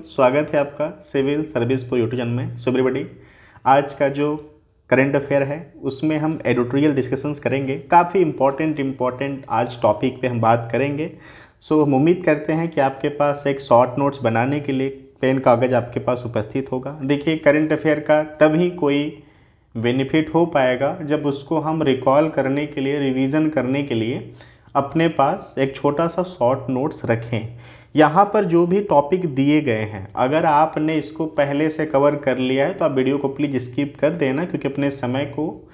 स्वागत है आपका civil service for YouTube channel में। सो एवरीबॉडी, आज का जो करंट अफेयर है उसमें हम एडिटोरियल डिस्कशंस करेंगे। काफ़ी इम्पॉर्टेंट आज टॉपिक पे हम बात करेंगे। सो हम उम्मीद करते हैं कि आपके पास एक शॉर्ट नोट्स बनाने के लिए पेन कागज़ आपके पास उपस्थित होगा। देखिए, करंट अफेयर का तभी कोई बेनिफिट हो पाएगा जब उसको हम रिकॉल करने के लिए, रिवीजन करने के लिए अपने पास एक छोटा सा शॉर्ट नोट्स रखें। यहाँ पर जो भी टॉपिक दिए गए हैं, अगर आपने इसको पहले से कवर कर लिया है तो आप वीडियो को प्लीज़ स्किप कर देना, क्योंकि अपने समय को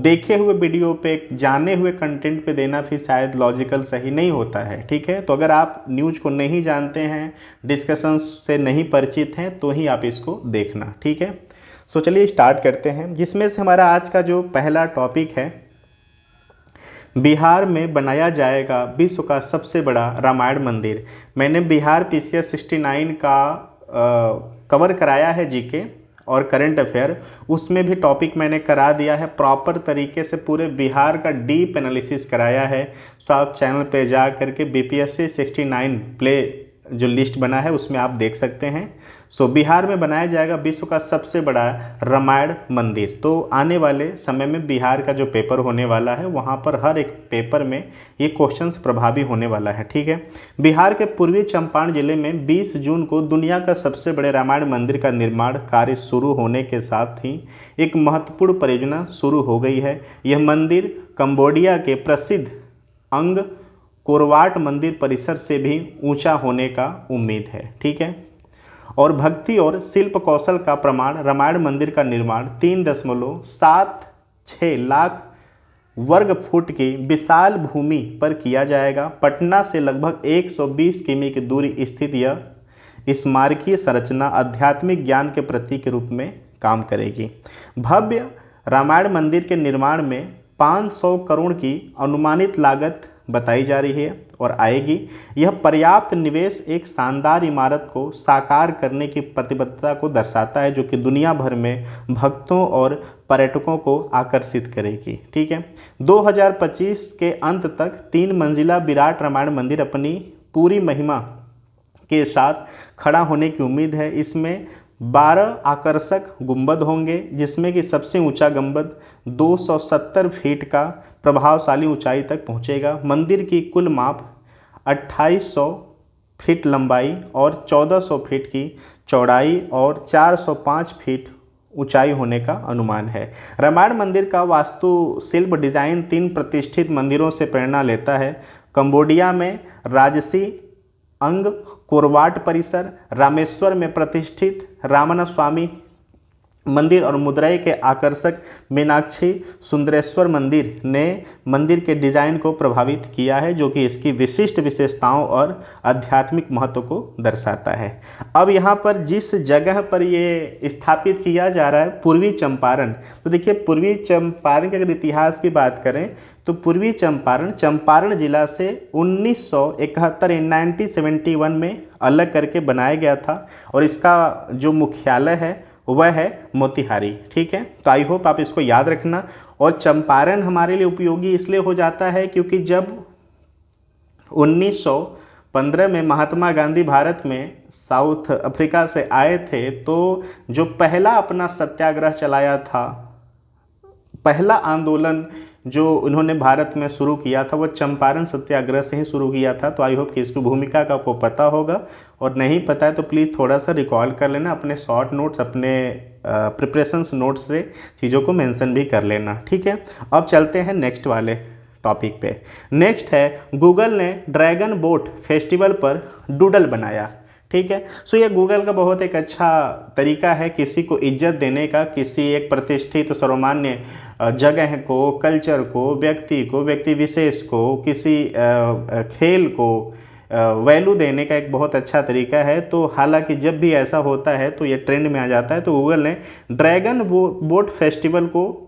देखे हुए वीडियो पे, जाने हुए कंटेंट पे देना फिर शायद लॉजिकल सही नहीं होता है। ठीक है, तो अगर आप न्यूज़ को नहीं जानते हैं, डिस्कशंस से नहीं परिचित हैं, तो ही आप इसको देखना। ठीक है, सो चलिए स्टार्ट करते हैं। जिसमें से हमारा आज का जो पहला टॉपिक है, बिहार में बनाया जाएगा विश्व का सबसे बड़ा रामायण मंदिर। मैंने बिहार पीसीएस 69 का कवर कराया है, जीके और करंट अफेयर, उसमें भी टॉपिक मैंने करा दिया है प्रॉपर तरीके से, पूरे बिहार का डीप एनालिसिस कराया है। तो आप चैनल पे जा करके बीपीएससी 69 प्ले जो लिस्ट बना है उसमें आप देख सकते हैं। सो बिहार में बनाया जाएगा विश्व का सबसे बड़ा रामायण मंदिर। तो आने वाले समय में बिहार का जो पेपर होने वाला है, वहाँ पर हर एक पेपर में ये क्वेश्चंस प्रभावी होने वाला है। ठीक है, बिहार के पूर्वी चंपारण जिले में 20 जून को दुनिया का सबसे बड़े रामायण मंदिर का निर्माण कार्य शुरू होने के साथ ही एक महत्वपूर्ण परियोजना शुरू हो गई है। यह मंदिर कंबोडिया के प्रसिद्ध अंग कोरवाट मंदिर परिसर से भी ऊंचा होने का उम्मीद है। ठीक है, और भक्ति और शिल्प कौशल का प्रमाण रामायण मंदिर का निर्माण 3.76 लाख वर्ग फुट की विशाल भूमि पर किया जाएगा। पटना से लगभग 120 किमी की दूरी स्थित यह स्मारकीय संरचना आध्यात्मिक ज्ञान के प्रतीक के रूप में काम करेगी। भव्य रामायण मंदिर के निर्माण में 500 करोड़ की अनुमानित लागत बताई जा रही है और आएगी। यह पर्याप्त निवेश एक शानदार इमारत को साकार करने की प्रतिबद्धता को दर्शाता है, जो कि दुनिया भर में भक्तों और पर्यटकों को आकर्षित करेगी। ठीक है, 2025 के अंत तक 3 मंजिला विराट रामायण मंदिर अपनी पूरी महिमा के साथ खड़ा होने की उम्मीद है। इसमें 12 आकर्षक गुंबद होंगे, जिसमें कि सबसे ऊंचा गुंबद 270 फीट का प्रभावशाली ऊंचाई तक पहुंचेगा। मंदिर की कुल माप 2800 फीट लंबाई और 1400 फीट की चौड़ाई और 405 फीट ऊंचाई होने का अनुमान है। रामायण मंदिर का वास्तुशिल्प डिजाइन 3 प्रतिष्ठित मंदिरों से प्रेरणा लेता है। कंबोडिया में राजसी अंग कोरवाट परिसर, रामेश्वर में प्रतिष्ठित रामनास्वामी मंदिर और मदुरई के आकर्षक मीनाक्षी सुंदरेश्वर मंदिर ने मंदिर के डिज़ाइन को प्रभावित किया है, जो कि इसकी विशिष्ट विशेषताओं और आध्यात्मिक महत्व को दर्शाता है। अब यहाँ पर जिस जगह पर ये स्थापित किया जा रहा है, पूर्वी चंपारण, तो देखिए पूर्वी चंपारण के अगर इतिहास की बात करें तो पूर्वी चंपारण जिला से 1971 1971 में अलग करके बनाया गया था और इसका जो मुख्यालय है वह है मोतिहारी। ठीक है, तो आई होप आप इसको याद रखना। और चंपारण हमारे लिए उपयोगी इसलिए हो जाता है क्योंकि जब 1915 में महात्मा गांधी भारत में साउथ अफ्रीका से आए थे, तो जो पहला अपना सत्याग्रह चलाया था, पहला आंदोलन जो उन्होंने भारत में शुरू किया था, वो चंपारण सत्याग्रह से ही शुरू किया था। तो आई होप कि इसकी भूमिका का आपको पता होगा, और नहीं पता है तो प्लीज़ थोड़ा सा रिकॉल कर लेना अपने शॉर्ट नोट्स, अपने प्रिपरेशंस नोट्स से चीज़ों को मेंशन भी कर लेना। ठीक है, अब चलते हैं नेक्स्ट वाले टॉपिक पे। नेक्स्ट है, गूगल ने ड्रैगन बोट फेस्टिवल पर डूडल बनाया। ठीक है, सो ये गूगल का बहुत एक अच्छा तरीका है किसी को इज्जत देने का, किसी एक प्रतिष्ठित सर्वमान्य जगह को, कल्चर को, व्यक्ति को, व्यक्ति विशेष को, किसी खेल को वैल्यू देने का एक बहुत अच्छा तरीका है। तो हालांकि जब भी ऐसा होता है तो ये ट्रेंड में आ जाता है। तो गूगल ने ड्रैगन बोट फेस्टिवल को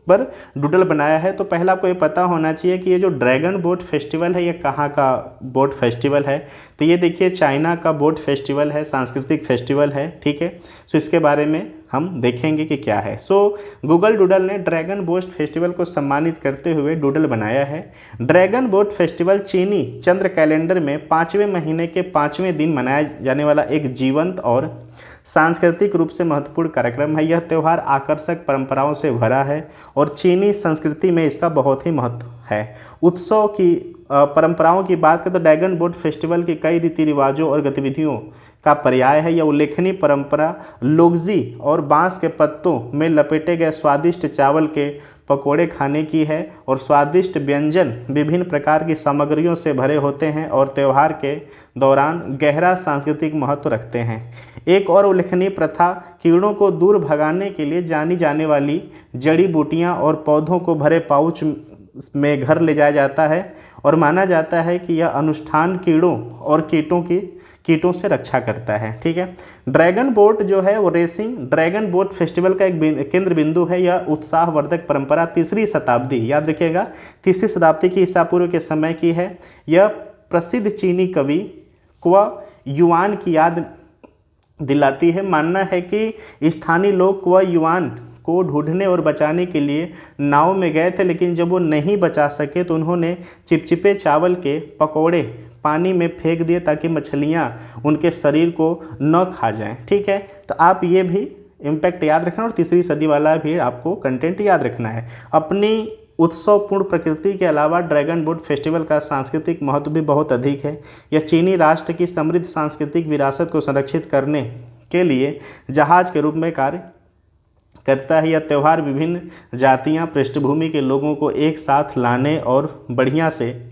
पर डूडल बनाया है। तो पहला आपको ये पता होना चाहिए कि ये जो ड्रैगन बोट फेस्टिवल है, ये कहाँ का बोट फेस्टिवल है। तो ये देखिए चाइना का बोट फेस्टिवल है, सांस्कृतिक फेस्टिवल है। ठीक है, सो इसके बारे में हम देखेंगे कि क्या है। सो गूगल डूडल ने ड्रैगन बोट फेस्टिवल को सम्मानित करते हुए डूडल बनाया है। ड्रैगन बोट फेस्टिवल चीनी चंद्र कैलेंडर में 5वें महीने के 5वें दिन मनाया जाने वाला एक जीवंत और सांस्कृतिक रूप से महत्वपूर्ण कार्यक्रम है। यह त्यौहार आकर्षक परंपराओं से भरा है और चीनी संस्कृति में इसका बहुत ही महत्व है। उत्सव की परंपराओं की बात करें तो ड्रैगन बोट फेस्टिवल के कई रीति रिवाजों और गतिविधियों का पर्याय है। यह उल्लेखनीय परंपरा लोगजी और बांस के पत्तों में लपेटे गए स्वादिष्ट चावल के पकोड़े खाने की है और स्वादिष्ट व्यंजन विभिन्न प्रकार की सामग्रियों से भरे होते हैं और त्यौहार के दौरान गहरा सांस्कृतिक महत्व रखते हैं। एक और उल्लेखनीय प्रथा कीड़ों को दूर भगाने के लिए जानी जाने वाली जड़ी बूटियां और पौधों को भरे पाउच में घर ले जाया जाता है और माना जाता है कि यह अनुष्ठान कीड़ों और कीटों से रक्षा करता है। ठीक है, ड्रैगन बोट जो है वो रेसिंग ड्रैगन बोट फेस्टिवल का एक केंद्र बिंदु है। यह उत्साहवर्धक परंपरा 3री शताब्दी, याद रखिएगा 3री शताब्दी की ईसा पूर्व के समय की है। यह प्रसिद्ध चीनी कवि क्वा युआन की याद दिलाती है। मानना है कि स्थानीय लोग क्वा युआन को ढूंढने और बचाने के लिए नाव में गए थे, लेकिन जब वो नहीं बचा सके तो उन्होंने चिपचिपे चावल के पकौड़े पानी में फेंक दिए ताकि मछलियाँ उनके शरीर को न खा जाएं। ठीक है, तो आप ये भी इम्पैक्ट याद रखना और 3री सदी वाला भी आपको कंटेंट याद रखना है। अपनी उत्सवपूर्ण प्रकृति के अलावा ड्रैगन बोट फेस्टिवल का सांस्कृतिक महत्व भी बहुत अधिक है। यह चीनी राष्ट्र की समृद्ध सांस्कृतिक विरासत को संरक्षित करने के लिए जहाज के रूप में कार्य करता है। यह त्यौहार विभिन्न जातियां पृष्ठभूमि के लोगों को एक साथ लाने और बढ़िया से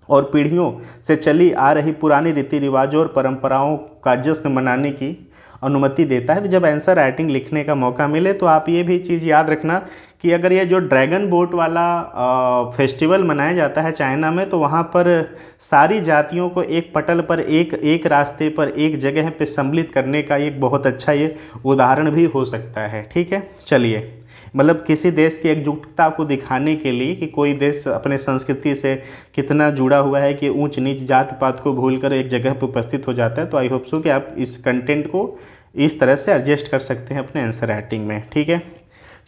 और पीढ़ियों से चली आ रही पुरानी रीति रिवाजों और परंपराओं का जश्न मनाने की अनुमति देता है। तो जब आंसर राइटिंग लिखने का मौका मिले तो आप ये भी चीज़ याद रखना कि अगर ये जो ड्रैगन बोट वाला फेस्टिवल मनाया जाता है चाइना में, तो वहाँ पर सारी जातियों को एक पटल पर एक रास्ते पर एक जगह पे सम्मिलित करने का एक बहुत अच्छा ये उदाहरण भी हो सकता है। ठीक है, चलिए, मतलब किसी देश की एकजुटता को दिखाने के लिए कि कोई देश अपने संस्कृति से कितना जुड़ा हुआ है कि ऊंच नीच जात पात को भूलकर एक जगह पर उपस्थित हो जाता है। तो आई होप सो कि आप इस कंटेंट को इस तरह से एडजस्ट कर सकते हैं अपने आंसर राइटिंग में। ठीक है,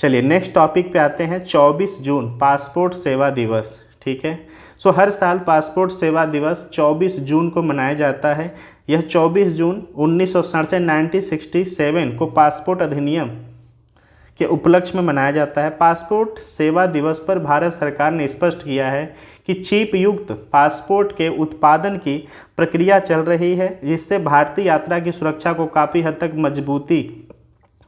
चलिए नेक्स्ट टॉपिक पे आते हैं। 24 जून पासपोर्ट सेवा दिवस। ठीक है, सो हर साल पासपोर्ट सेवा दिवस 24 जून को मनाया जाता है। यह 24 जून 1967 को पासपोर्ट अधिनियम के उपलक्ष्य में मनाया जाता है। पासपोर्ट सेवा दिवस पर भारत सरकार ने स्पष्ट किया है कि चिप युक्त पासपोर्ट के उत्पादन की प्रक्रिया चल रही है, जिससे भारतीय यात्रा की सुरक्षा को काफ़ी हद तक मजबूती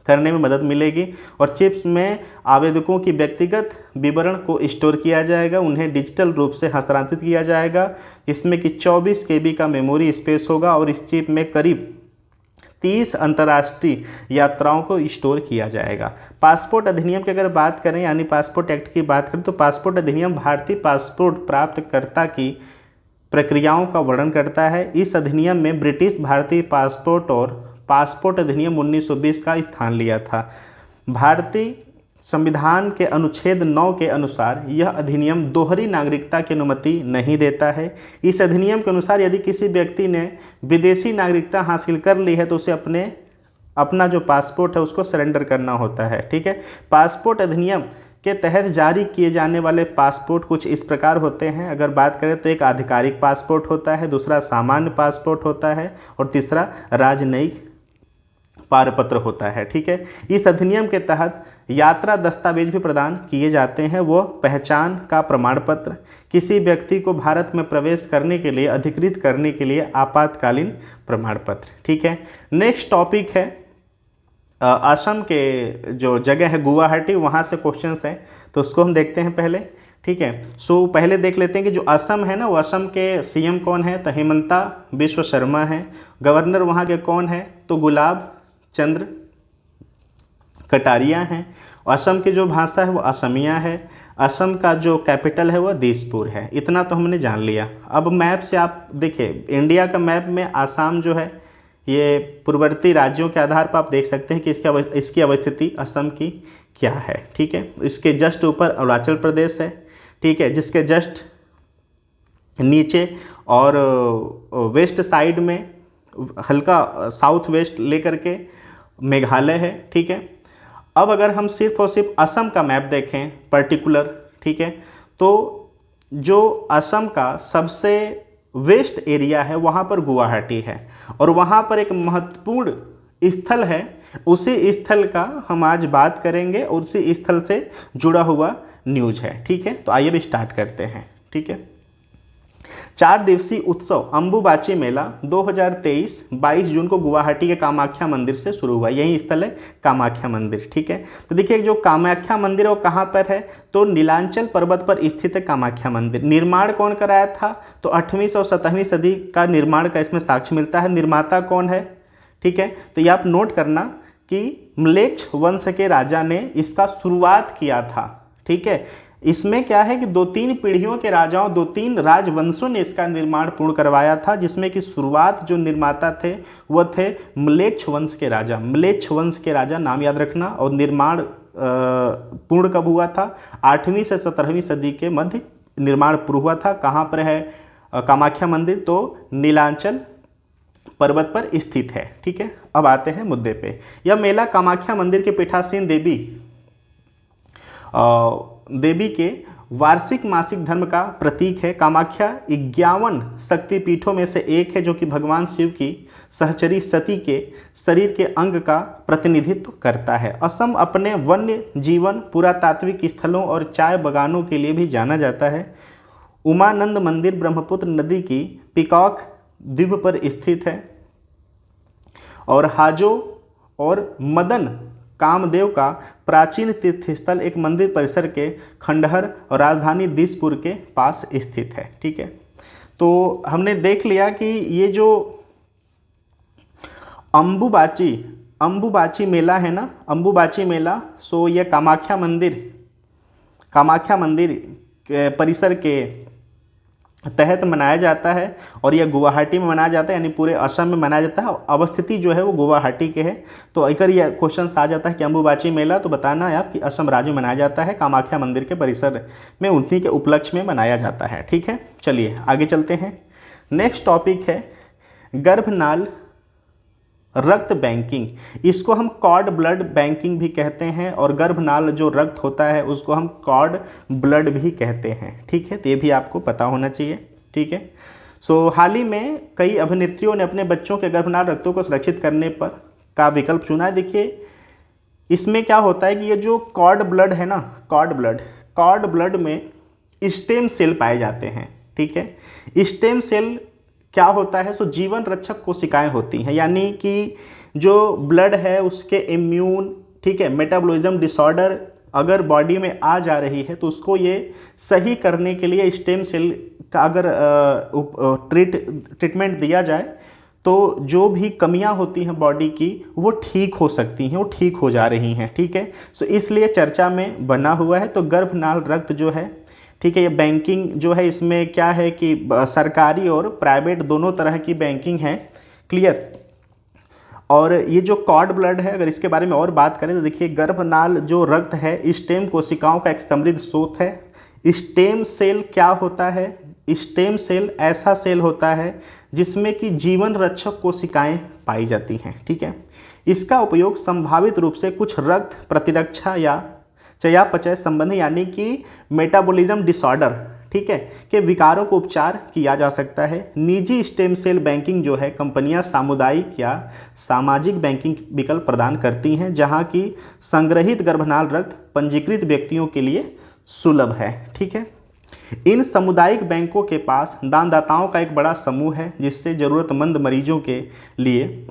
करने में मदद मिलेगी और चिप्स में आवेदकों की व्यक्तिगत विवरण को स्टोर किया जाएगा, उन्हें डिजिटल रूप से हस्तांतरित किया जाएगा, जिसमें कि 24 KB का मेमोरी स्पेस होगा और इस चिप में करीब 30 अंतर्राष्ट्रीय यात्राओं को स्टोर किया जाएगा। पासपोर्ट अधिनियम की अगर बात करें, यानी पासपोर्ट एक्ट की बात करें, तो पासपोर्ट अधिनियम भारतीय पासपोर्ट प्राप्तकर्ता की प्रक्रियाओं का वर्णन करता है। इस अधिनियम में ब्रिटिश भारतीय पासपोर्ट और पासपोर्ट अधिनियम 1920 का स्थान लिया था। भारतीय संविधान के अनुच्छेद 9 के अनुसार यह अधिनियम दोहरी नागरिकता की अनुमति नहीं देता है। इस अधिनियम के अनुसार यदि किसी व्यक्ति ने विदेशी नागरिकता हासिल कर ली है तो उसे अपना जो पासपोर्ट है उसको सरेंडर करना होता है। ठीक है, पासपोर्ट अधिनियम के तहत जारी किए जाने वाले पासपोर्ट कुछ इस प्रकार होते हैं। अगर बात करें तो एक आधिकारिक पासपोर्ट होता है, दूसरा सामान्य पासपोर्ट होता है और तीसरा राजनयिक पारपत्र होता है। ठीक है, इस अधिनियम के तहत यात्रा दस्तावेज भी प्रदान किए जाते हैं। वो पहचान का प्रमाण पत्र, किसी व्यक्ति को भारत में प्रवेश करने के लिए अधिकृत करने के लिए आपातकालीन प्रमाण पत्र। ठीक है, नेक्स्ट टॉपिक है असम के जो जगह है गुवाहाटी, वहाँ से क्वेश्चंस हैं तो उसको हम देखते हैं पहले। ठीक है, सो पहले देख लेते हैं कि जो असम है ना, वो असम के सीएम कौन है, तो हेमंता बिश्व शर्मा है। गवर्नर वहाँ के कौन है, तो गुलाब चंद्र कटारिया हैं। असम की जो भाषा है वो असमिया है। असम का जो कैपिटल है वो दिसपुर है। इतना तो हमने जान लिया। अब मैप से आप देखिए, इंडिया का मैप में आसाम जो है ये पूर्ववर्ती राज्यों के आधार पर आप देख सकते हैं कि इसकी अवस्थिति असम की क्या है। ठीक है, इसके जस्ट ऊपर अरुणाचल प्रदेश है। ठीक है, जिसके जस्ट नीचे और वेस्ट साइड में हल्का साउथ वेस्ट लेकर के मेघालय है, ठीक है। अब अगर हम सिर्फ और सिर्फ असम का मैप देखें पर्टिकुलर, ठीक है, तो जो असम का सबसे वेस्ट एरिया है वहाँ पर गुवाहाटी है और वहाँ पर एक महत्वपूर्ण स्थल है, उसी स्थल का हम आज बात करेंगे और उसी स्थल से जुड़ा हुआ न्यूज है, ठीक है। तो आइए भी स्टार्ट करते हैं, ठीक है। 4 दिवसीय उत्सव अंबुबाची मेला 2023 22 जून को गुवाहाटी के कामाख्या मंदिर से शुरू हुआ। यही स्थल है कामाख्या मंदिर, ठीक है। तो देखिए जो कामाख्या मंदिर है वो कहाँ पर है, तो नीलांचल पर्वत पर स्थित है कामाख्या मंदिर। निर्माण कौन कराया था, तो 8वीं और 7वीं सदी का निर्माण का इसमें साक्ष्य मिलता है। निर्माता कौन है, ठीक है। तो ये आप नोट करना कि म्लेच्छ वंश के राजा ने इसका शुरुआत किया था, ठीक है। इसमें क्या है कि 2-3 पीढ़ियों के राजाओं, 2-3 राजवंशों ने इसका निर्माण पूर्ण करवाया था, जिसमें कि शुरुआत जो निर्माता थे वह थे म्लेच्छ वंश के राजा। म्लेच्छ वंश के राजा नाम याद रखना। और निर्माण पूर्ण कब हुआ था, 8वीं से 17वीं सदी के मध्य निर्माण पूर्ण हुआ था। कहाँ पर है कामाख्या मंदिर, तो नीलांचल पर्वत पर स्थित है, ठीक है। अब आते हैं मुद्दे पे। यह मेला कामाख्या मंदिर के पीठासीन देवी के वार्षिक मासिक धर्म का प्रतीक है। कामाख्या 51 शक्तिपीठों में से एक है जो कि भगवान शिव की सहचरी सती के शरीर के अंग का प्रतिनिधित्व करता है। असम अपने वन्य जीवन, पुरातात्विक स्थलों और चाय बागानों के लिए भी जाना जाता है। उमानंद मंदिर ब्रह्मपुत्र नदी की पिकॉक द्वीप पर स्थित है और हाजो और मदन कामदेव का प्राचीन तीर्थस्थल एक मंदिर परिसर के खंडहर और राजधानी दिसपुर के पास स्थित है, ठीक है। तो हमने देख लिया कि ये जो अंबुबाची मेला है ना, अंबुबाची मेला, सो ये कामाख्या मंदिर के परिसर के तहत मनाया जाता है और यह गुवाहाटी में मनाया जाता है, यानी पूरे असम में मनाया जाता है। अवस्थिति जो है वो गुवाहाटी के है। तो अगर यह क्वेश्चन आ जाता है कि अंबुबाची मेला, तो बताना है आप कि असम राज्य में मनाया जाता है, कामाख्या मंदिर के परिसर में उन्हीं के उपलक्ष्य में मनाया जाता है, ठीक है। चलिए आगे चलते हैं। नेक्स्ट टॉपिक है गर्भनाल रक्त बैंकिंग। इसको हम कॉर्ड ब्लड बैंकिंग भी कहते हैं और गर्भनाल जो रक्त होता है उसको हम कॉर्ड ब्लड भी कहते हैं, ठीक है। तो ये भी आपको पता होना चाहिए, ठीक है। सो हाल ही में कई अभिनेत्रियों ने अपने बच्चों के गर्भनाल रक्तों को सुरक्षित करने पर का विकल्प चुना है। देखिए इसमें क्या होता है कि ये जो कॉर्ड ब्लड है ना, कॉर्ड ब्लड में स्टेम सेल पाए जाते हैं, ठीक है। स्टेम सेल क्या होता है, सो जीवन रक्षक कोशिकाएं होती हैं, यानी कि जो ब्लड है उसके इम्यून, ठीक है, मेटाबॉलिज्म डिसऑर्डर अगर बॉडी में आ जा रही है तो उसको ये सही करने के लिए स्टेम सेल का अगर ट्रीटमेंट दिया जाए तो जो भी कमियां होती हैं बॉडी की वो ठीक हो सकती हैं, वो ठीक हो जा रही हैं, ठीक है। सो इसलिए चर्चा में बना हुआ है। तो गर्भनाल रक्त जो है, ठीक है, ये बैंकिंग जो है इसमें क्या है कि सरकारी और प्राइवेट दोनों तरह की बैंकिंग है, क्लियर। और ये जो कॉर्ड ब्लड है, अगर इसके बारे में और बात करें तो देखिए गर्भनाल जो रक्त है स्टेम कोशिकाओं का एक समृद्ध स्रोत है। स्टेम सेल क्या होता है, स्टेम सेल ऐसा सेल होता है जिसमें कि जीवन रक्षक कोशिकाएं पाई जाती हैं, ठीक है। इसका उपयोग संभावित रूप से कुछ रक्त प्रतिरक्षा या चयापचय संबंधी यानी कि मेटाबॉलिज्म डिसऑर्डर, ठीक है, के विकारों को उपचार किया जा सकता है। निजी स्टेम सेल बैंकिंग जो है कंपनियां सामुदायिक या सामाजिक बैंकिंग विकल्प प्रदान करती हैं जहां की संग्रहित गर्भनाल रक्त पंजीकृत व्यक्तियों के लिए सुलभ है, ठीक है। इन सामुदायिक बैंकों के पास दानदाताओं का एक बड़ा समूह है जिससे ज़रूरतमंद मरीजों के लिए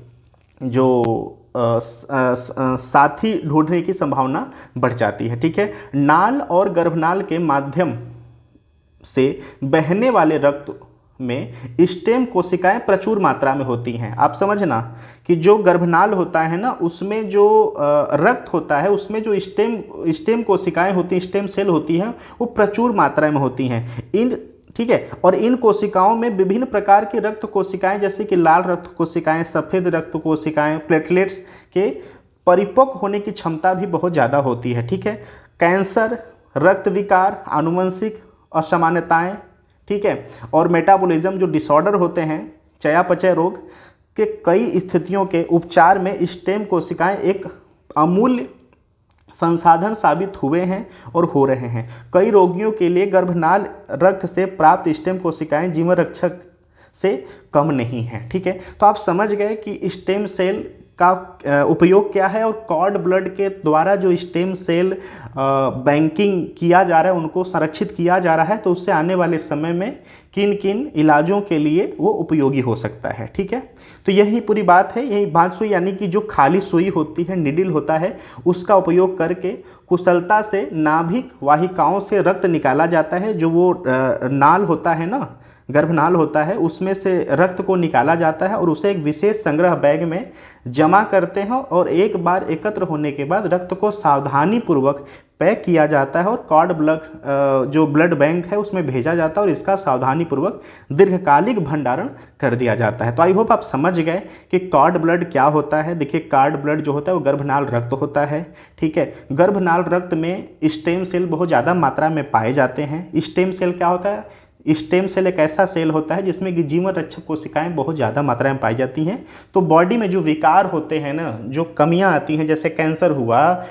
जो साथी ढूंढने की संभावना बढ़ जाती है, ठीक है। नाल और गर्भनाल के माध्यम से बहने वाले रक्त में स्टेम कोशिकाएं प्रचुर मात्रा में होती हैं। आप समझना कि जो गर्भनाल होता है ना उसमें जो रक्त होता है उसमें जो स्टेम कोशिकाएं होती हैं, स्टेम सेल होती हैं, वो प्रचुर मात्रा में होती हैं इन, ठीक है। और इन कोशिकाओं में विभिन्न प्रकार की रक्त कोशिकाएं जैसे कि लाल रक्त कोशिकाएं, सफ़ेद रक्त कोशिकाएं, प्लेटलेट्स के परिपक्व होने की क्षमता भी बहुत ज़्यादा होती है, ठीक है। कैंसर, रक्त विकार, आनुवंशिक असामान्यताएं, ठीक है, और मेटाबॉलिज्म जो डिसऑर्डर होते हैं, चयापचय रोग के कई स्थितियों के उपचार में स्टेम कोशिकाएं एक अमूल्य संसाधन साबित हुए हैं और हो रहे हैं। कई रोगियों के लिए गर्भनाल रक्त से प्राप्त स्टेम कोशिकाएं जीवन रक्षक से कम नहीं हैं। ठीक है, तो आप समझ गए कि स्टेम सेल का उपयोग क्या है और कॉर्ड ब्लड के द्वारा जो स्टेम सेल बैंकिंग किया जा रहा है, उनको संरक्षित किया जा रहा है, तो उससे आने वाले समय में किन किन इलाजों के लिए वो उपयोगी हो सकता है। ठीक है, तो यही पूरी बात है। यही बात सुई यानी कि जो खाली सुई होती है, निडिल होता है, उसका उपयोग करके कुशलता से नाभिक वाहिकाओं से रक्त निकाला जाता है। जो वो नाल होता है ना, गर्भनाल होता है, उसमें से रक्त को निकाला जाता है और उसे एक विशेष संग्रह बैग में जमा करते हैं और एक बार एकत्र होने के बाद रक्त को सावधानी पूर्वक पैक किया जाता है और कॉर्ड ब्लड जो ब्लड बैंक है उसमें भेजा जाता है और इसका सावधानी पूर्वक दीर्घकालिक भंडारण कर दिया जाता है। तो आई होप आप समझ गए कि कॉर्ड ब्लड क्या होता है। देखिए, कॉर्ड ब्लड जो होता है वो गर्भनाल रक्त होता है। ठीक है, गर्भनाल रक्त में स्टेम सेल बहुत ज़्यादा मात्रा में पाए जाते हैं। स्टेम सेल क्या होता है? स्टेम सेल एक ऐसा सेल होता है जिसमें कि जीवन रक्षक कोशिकाएं बहुत ज़्यादा मात्रा में पाई जाती हैं। तो बॉडी में जो विकार होते हैं ना, जो कमियां आती हैं, जैसे कैंसर हुआ,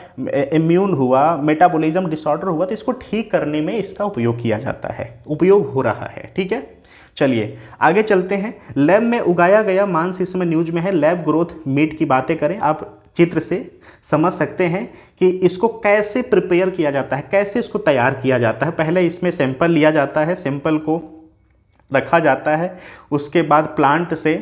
इम्यून हुआ, मेटाबॉलिज्म डिसऑर्डर हुआ, तो इसको ठीक करने में इसका उपयोग किया जाता है, उपयोग हो रहा है। ठीक है, चलिए आगे चलते हैं। लैब में उगाया गया मांस इसमें न्यूज में है। लैब ग्रोथ मीट की बातें करें, आप चित्र से समझ सकते हैं कि इसको कैसे प्रिपेयर किया जाता है, कैसे इसको तैयार किया जाता है। पहले इसमें सैंपल लिया जाता है, सैंपल को रखा जाता है, उसके बाद प्लांट से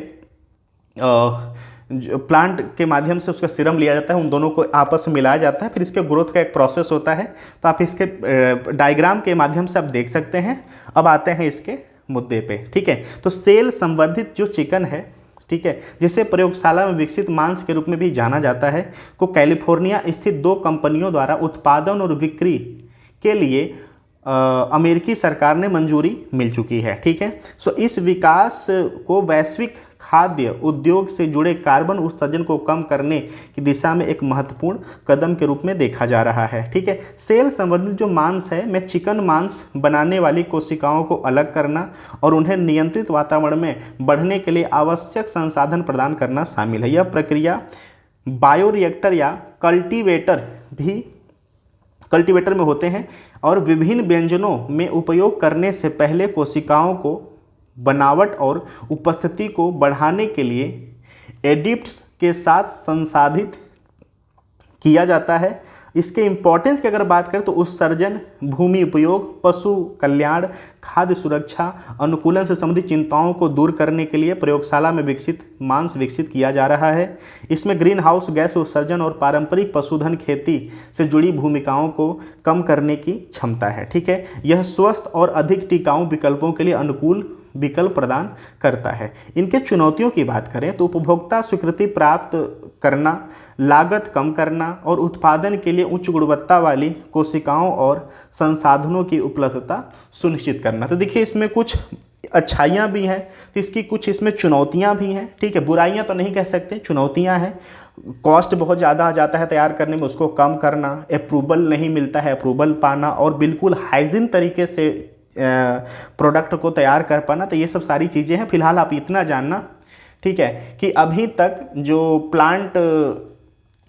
प्लांट के माध्यम से उसका सीरम लिया जाता है, उन दोनों को आपस में मिलाया जाता है, फिर इसके ग्रोथ का एक प्रोसेस होता है। तो आप इसके डायग्राम के माध्यम से आप देख सकते हैं। अब आते हैं इसके मुद्दे पे। ठीक है, तो सेल संवर्धित जो चिकन है, ठीक है, जिसे प्रयोगशाला में विकसित मांस के रूप में भी जाना जाता है, को कैलिफोर्निया स्थित 2 कंपनियों द्वारा उत्पादन और बिक्री के लिए अमेरिकी सरकार ने मंजूरी मिल चुकी है। ठीक है, सो इस विकास को वैश्विक खाद्य उद्योग से जुड़े कार्बन उत्सर्जन को कम करने की दिशा में एक महत्वपूर्ण कदम के रूप में देखा जा रहा है। ठीक है, सेल संवर्धित जो मांस है में चिकन मांस बनाने वाली कोशिकाओं को अलग करना और उन्हें नियंत्रित वातावरण में बढ़ने के लिए आवश्यक संसाधन प्रदान करना शामिल है। यह प्रक्रिया बायोरिएक्टर या कल्टीवेटर में होते हैं और विभिन्न व्यंजनों में उपयोग करने से पहले कोशिकाओं को बनावट और उपस्थिति को बढ़ाने के लिए एडिप्ट्स के साथ संसाधित किया जाता है। इसके इम्पोर्टेंस की अगर बात करें तो उत्सर्जन, भूमि उपयोग, पशु कल्याण, खाद्य सुरक्षा, अनुकूलन से संबंधित चिंताओं को दूर करने के लिए प्रयोगशाला में मांस विकसित किया जा रहा है। इसमें ग्रीन हाउस गैस उत्सर्जन और पारंपरिक पशुधन खेती से जुड़ी भूमिकाओं को कम करने की क्षमता है। ठीक है, यह स्वस्थ और अधिक टिकाऊ विकल्पों के लिए अनुकूल विकल्प प्रदान करता है। इनके चुनौतियों की बात करें तो उपभोक्ता स्वीकृति प्राप्त करना, लागत कम करना और उत्पादन के लिए उच्च गुणवत्ता वाली कोशिकाओं और संसाधनों की उपलब्धता सुनिश्चित करना। तो देखिए, इसमें कुछ अच्छाइयाँ भी हैं, तो इसकी कुछ इसमें चुनौतियाँ भी हैं। ठीक है, बुराइयाँ तो नहीं कह सकते, चुनौतियाँ हैं। कॉस्ट बहुत ज़्यादा आ जाता है तैयार करने में, उसको कम करना, अप्रूवल नहीं मिलता है, अप्रूवल पाना, और बिल्कुल हाइजीन तरीके से प्रोडक्ट को तैयार कर पाना। तो ये सब सारी चीज़ें हैं। फिलहाल आप इतना जानना, ठीक है, कि अभी तक जो प्लांट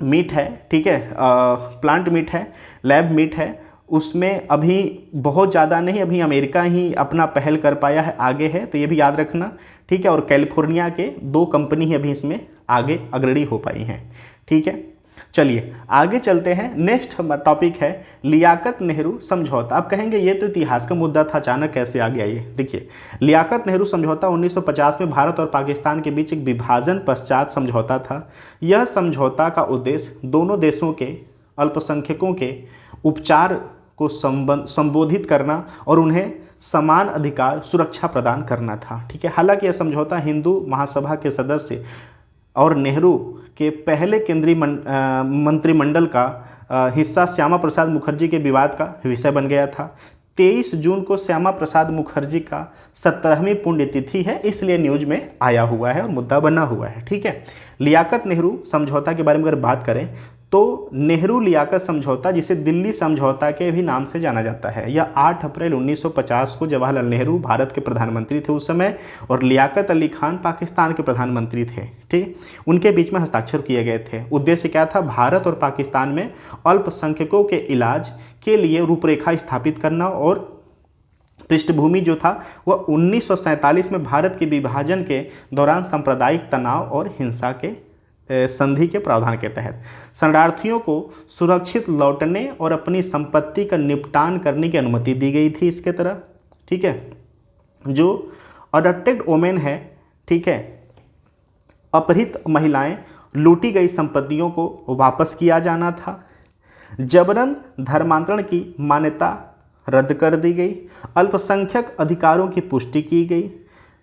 मीट है, ठीक है, प्लांट मीट है, लैब मीट है, उसमें अभी बहुत ज़्यादा नहीं, अभी अमेरिका ही अपना पहल कर पाया है, आगे है, तो ये भी याद रखना। ठीक है, और कैलिफोर्निया के 2 कंपनी ही अभी इसमें आगे अग्रणी हो पाई हैं। ठीक है, चलिए आगे चलते हैं। नेक्स्ट टॉपिक है लियाकत नेहरू समझौता। आप कहेंगे ये तो इतिहास का मुद्दा था, अचानक कैसे आ गया ये? देखिए, लियाकत नेहरू समझौता 1950 में भारत और पाकिस्तान के बीच एक विभाजन पश्चात समझौता था। यह समझौता का उद्देश्य दोनों देशों के अल्पसंख्यकों के उपचार को संबोधित करना और उन्हें समान अधिकार सुरक्षा प्रदान करना था। ठीक है, हालांकि यह समझौता हिंदू महासभा के सदस्य और नेहरू के पहले केंद्रीय मंत्रिमंडल का हिस्सा श्यामा प्रसाद मुखर्जी के विवाद का विषय बन गया था। 23 जून को श्यामा प्रसाद मुखर्जी का 17वीं पुण्यतिथि है, इसलिए न्यूज में आया हुआ है और मुद्दा बना हुआ है। ठीक है, लियाकत नेहरू समझौता के बारे में अगर बात करें तो नेहरू लियाकत समझौता, जिसे दिल्ली समझौता के भी नाम से जाना जाता है, यह 8 अप्रैल 1950 को जवाहरलाल नेहरू भारत के प्रधानमंत्री थे उस समय, और लियाकत अली खान पाकिस्तान के प्रधानमंत्री थे। ठीक, उनके बीच में हस्ताक्षर किए गए थे। उद्देश्य क्या था? भारत और पाकिस्तान में अल्पसंख्यकों के इलाज के लिए रूपरेखा स्थापित करना, और पृष्ठभूमि जो था वह 1947 में भारत के विभाजन के दौरान सांप्रदायिक तनाव और हिंसा के संधि के प्रावधान के तहत शरणार्थियों को सुरक्षित लौटने और अपनी संपत्ति का निपटान करने की अनुमति दी गई थी इसके तरह। ठीक है, जो अडॉप्टेड वोमेन है, ठीक है, अपहृत महिलाएं, लूटी गई संपत्तियों को वापस किया जाना था। जबरन धर्मांतरण की मान्यता रद्द कर दी गई। अल्पसंख्यक अधिकारों की पुष्टि की गई।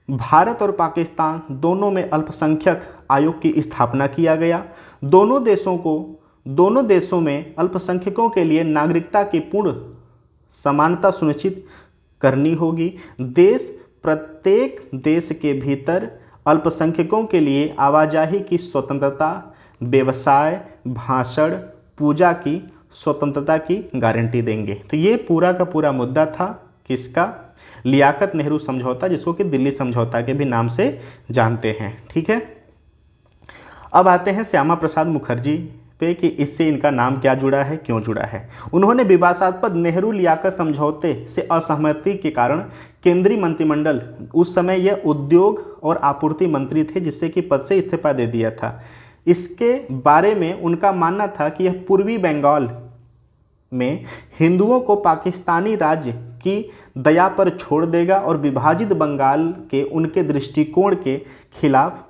भारत और पाकिस्तान दोनों में अल्पसंख्यक आयोग की स्थापना किया गया। दोनों देशों में अल्पसंख्यकों के लिए नागरिकता की पूर्ण समानता सुनिश्चित करनी होगी। प्रत्येक देश के भीतर अल्पसंख्यकों के लिए आवाजाही की स्वतंत्रता, व्यवसाय, भाषण, पूजा की स्वतंत्रता की गारंटी देंगे। तो ये पूरा का पूरा मुद्दा था किसका? लियाकत नेहरू समझौता, जिसको कि दिल्ली समझौता के भी नाम से जानते हैं। ठीक है, अब आते हैं श्यामा प्रसाद मुखर्जी पे कि इससे इनका नाम क्या जुड़ा है, क्यों जुड़ा है। उन्होंने विवादास्पद नेहरू लियाकत समझौते से असहमति के कारण केंद्रीय मंत्रिमंडल, उस समय यह उद्योग और आपूर्ति मंत्री थे, जिससे कि पद से इस्तीफा दे दिया था। इसके बारे में उनका मानना था कि यह पूर्वी बंगाल में हिंदुओं को पाकिस्तानी राज्य की दया पर छोड़ देगा और विभाजित बंगाल के उनके दृष्टिकोण के खिलाफ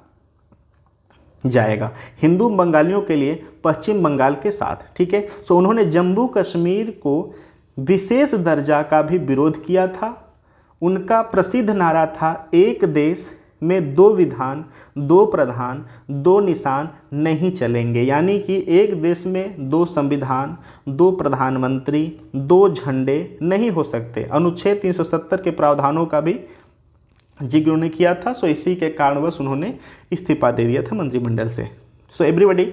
जाएगा, हिंदू बंगालियों के लिए पश्चिम बंगाल के साथ। ठीक है, सो उन्होंने जम्मू कश्मीर को विशेष दर्जा का भी विरोध किया था। उनका प्रसिद्ध नारा था, एक देश में दो विधान, दो प्रधान, दो निशान नहीं चलेंगे। यानी कि एक देश में दो संविधान, दो प्रधानमंत्री, दो झंडे नहीं हो सकते। अनुच्छेद 370 के प्रावधानों का भी जिक्र उन्होंने किया था। सो इसी के कारणवश उन्होंने इस्तीफा दे दिया था मंत्रिमंडल से। सो एवरीबॉडी,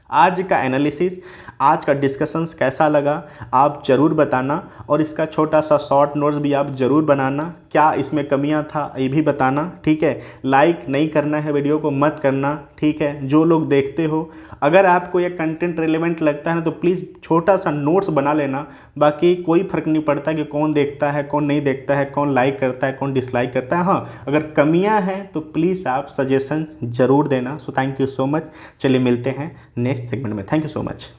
आज का एनालिसिस, आज का डिस्कशंस कैसा लगा आप ज़रूर बताना, और इसका छोटा सा शॉर्ट नोट्स भी आप ज़रूर बनाना। क्या इसमें कमियां था ये भी बताना। ठीक है, लाइक नहीं करना है, वीडियो को मत करना। ठीक है, जो लोग देखते हो, अगर आपको ये कंटेंट रिलेवेंट लगता है ना तो प्लीज़ छोटा सा नोट्स बना लेना। बाकी कोई फ़र्क नहीं पड़ता कि कौन देखता है, कौन नहीं देखता है, कौन लाइक करता है, कौन डिसलाइक करता है। हाँ, अगर कमियाँ हैं तो प्लीज़ आप सजेशन ज़रूर देना। So thank you so much. चलिए मिलते हैं नेक्स्ट सेगमेंट में। Thank you so much.